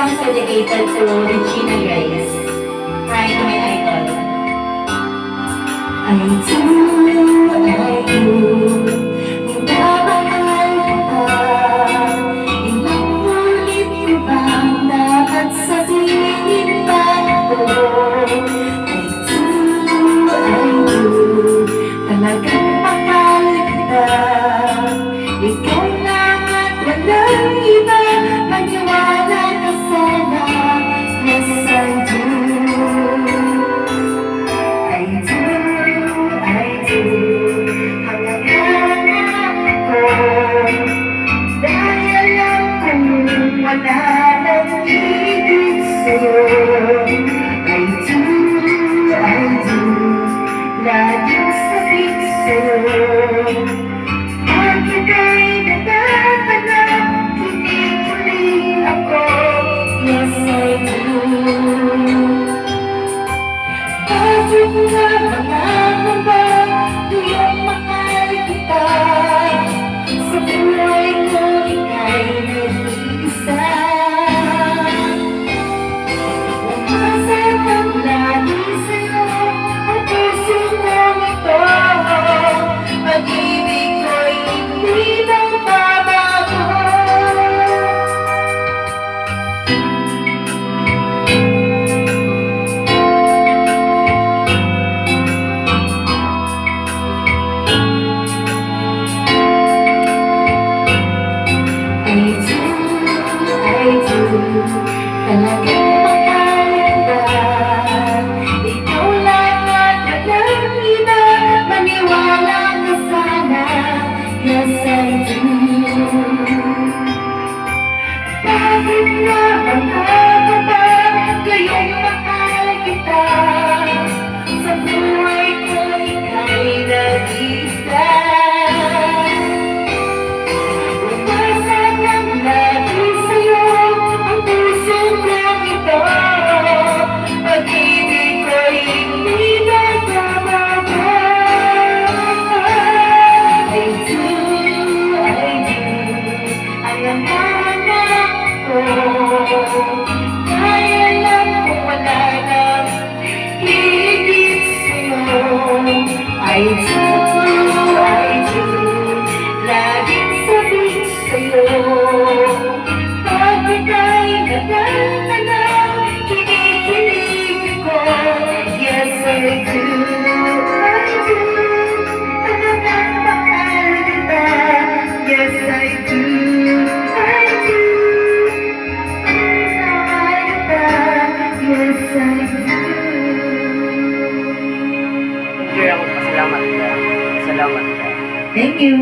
song is dedicated to Regina Grace. Hi to my idol. I do, minamahal kita. Ilang ulit ko bang dapat sabihin bago? I do, talagang mahal kita. Ikaw lang at walang iba, maniwala ka sana. Yes, I do. I do, I do. Hanggang ako, dahil alam kong wala nang ibig sa'yo. I do, I do. Laging sabik sa'yo. Bakit ay nagtatanong, hindi muli ako. Yes, I do. Bakit nga mga ba, tuyong mahal kita. Sa buhay ko, ika'y nag-iisa. Umasal ang lagi sa'yo, ang puso kong ito. Pag-ibig ko'y hindi nagbabago. I do, talagang mahal kita. Ikaw lang at walang iba, maniwala ka sana. Yes, I do. Bakit nga mga ba, kayong mahal kita. Sa buhay ko, ika'y nag-isa. Umasal ang lagi sa'yo, ang puso kong ito. Pag-ibig ko'y hindi nagbabago. I do, I do. Ang hanap ko, dahil alam kong wala nang higit sa'yo. I do, I do. Laging sabik sa'yo. Bakit ay nagtatanong, kinikilig ko. Yes, I do, I do. Talagang mahal kita. Yes, I do, I do. Mahal kita. Yes, I do. Enjoy ako. Pasalamat ka. Salamat ka. Thank you.